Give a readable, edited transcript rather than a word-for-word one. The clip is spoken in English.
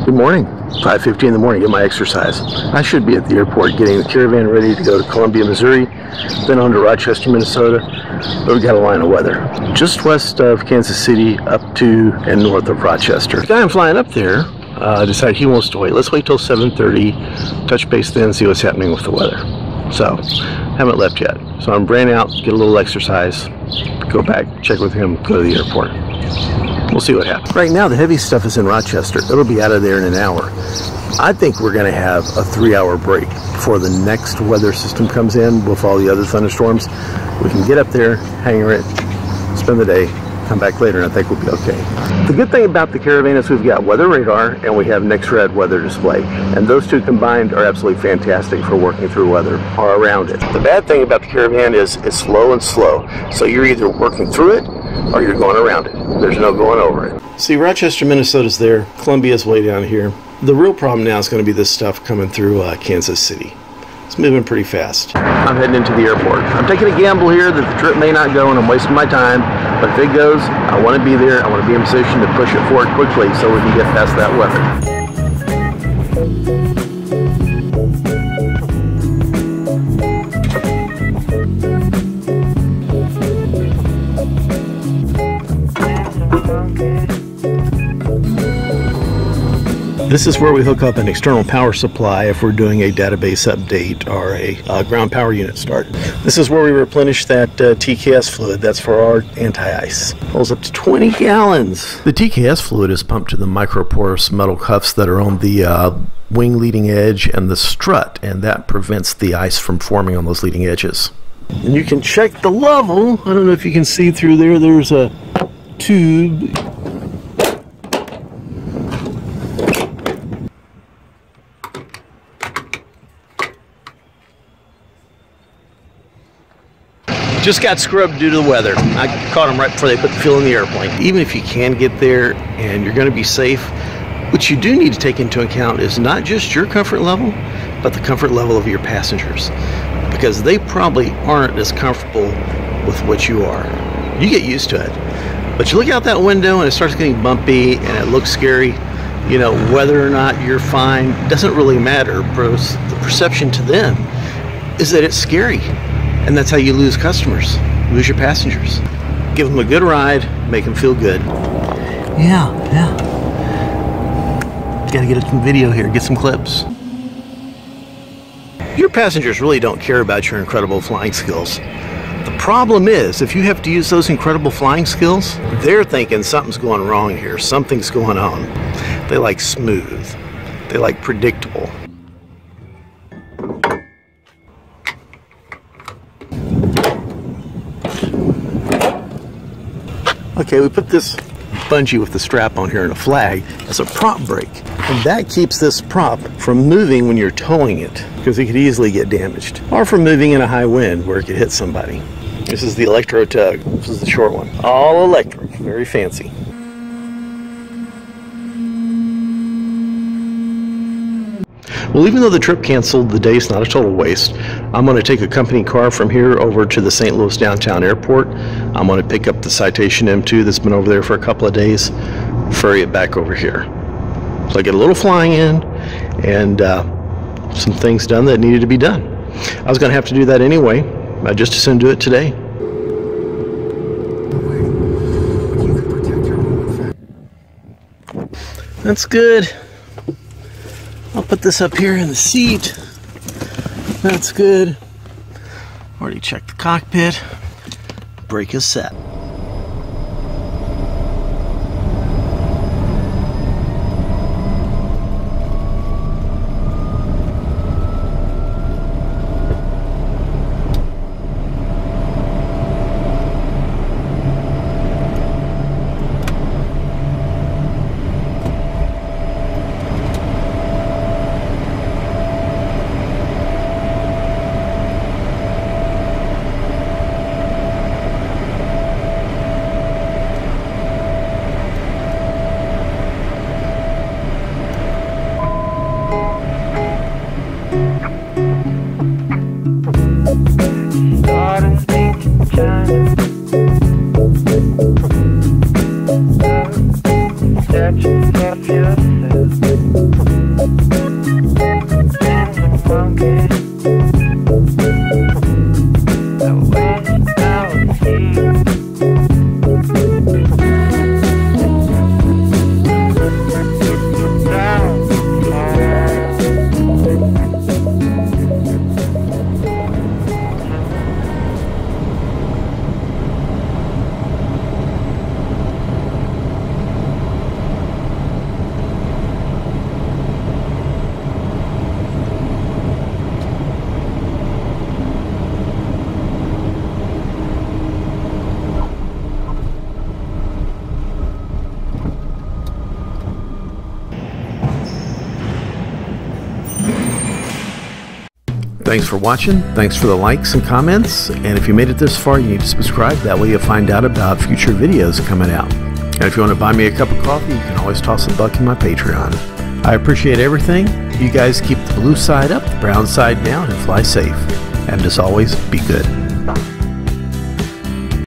Good morning. 5:50 in the morning, get my exercise. I should be at the airport getting the Caravan ready to go to Columbia, Missouri, then on to Rochester, Minnesota, but we've got a line of weather. Just west of Kansas City up to and north of Rochester. The guy I'm flying up there decided he wants to wait. Let's wait till 7:30, touch base then, see what's happening with the weather. So, haven't left yet. So I'm ran out, get a little exercise, go back, check with him, go to the airport. We'll see what happens. Right now, the heavy stuff is in Rochester. It'll be out of there in an hour. I think we're going to have a 3-hour break before the next weather system comes in with all the other thunderstorms. We can get up there, hangar it, spend the day, come back later, and I think we'll be okay. The good thing about the Caravan is we've got weather radar and we have NextRad weather display. And those two combined are absolutely fantastic for working through weather or around it. The bad thing about the Caravan is it's slow and slow. So you're either working through it or you're going around it. There's no going over it. See, Rochester, Minnesota's there. Columbia's way down here. The real problem now is going to be this stuff coming through Kansas City. It's moving pretty fast. I'm heading into the airport. I'm taking a gamble here that the trip may not go and I'm wasting my time, but if it goes, I want to be there. I want to be in position to push it forward quickly so we can get past that weather. This is where we hook up an external power supply if we're doing a database update or a ground power unit start. This is where we replenish that TKS fluid. That's for our anti-ice. Holds up to 20 gallons. The TKS fluid is pumped to the microporous metal cuffs that are on the wing leading edge and the strut, and that prevents the ice from forming on those leading edges. And you can check the level. I don't know if you can see through there. There's a tube. Just got scrubbed due to the weather. I caught them right before they put the fuel in the airplane. Even if you can get there and you're going to be safe, what you do need to take into account is not just your comfort level, but the comfort level of your passengers, because they probably aren't as comfortable with what you are. You get used to it, but you look out that window and it starts getting bumpy and it looks scary. You know, whether or not you're fine doesn't really matter. The perception to them is that it's scary. And that's how you lose customers, lose your passengers. Give them a good ride, make them feel good. Yeah. Gotta get some video here, get some clips. Your passengers really don't care about your incredible flying skills. The problem is, if you have to use those incredible flying skills, they're thinking something's going wrong here, something's going on. They like smooth, they like predictable. Okay, we put this bungee with the strap on here and a flag as a prop brake. And that keeps this prop from moving when you're towing it, because it could easily get damaged. Or from moving in a high wind where it could hit somebody. This is the Electro Tug. This is the short one. All electric, very fancy. Well, even though the trip canceled, the day's not a total waste. I'm going to take a company car from here over to the St. Louis downtown airport. I'm going to pick up the Citation M2 that's been over there for a couple of days, ferry it back over here. So I get a little flying in and some things done that needed to be done. I was going to have to do that anyway. I just as soon do it today. That's good. I'll put this up here in the seat. That's good. Already checked the cockpit. Brake is set. Thanks for watching. Thanks for the likes and comments. And if you made it this far, you need to subscribe. That way you'll find out about future videos coming out. And if you want to buy me a cup of coffee, you can always toss a buck in my Patreon. I appreciate everything. You guys keep the blue side up, the brown side down, and fly safe. And as always, be good.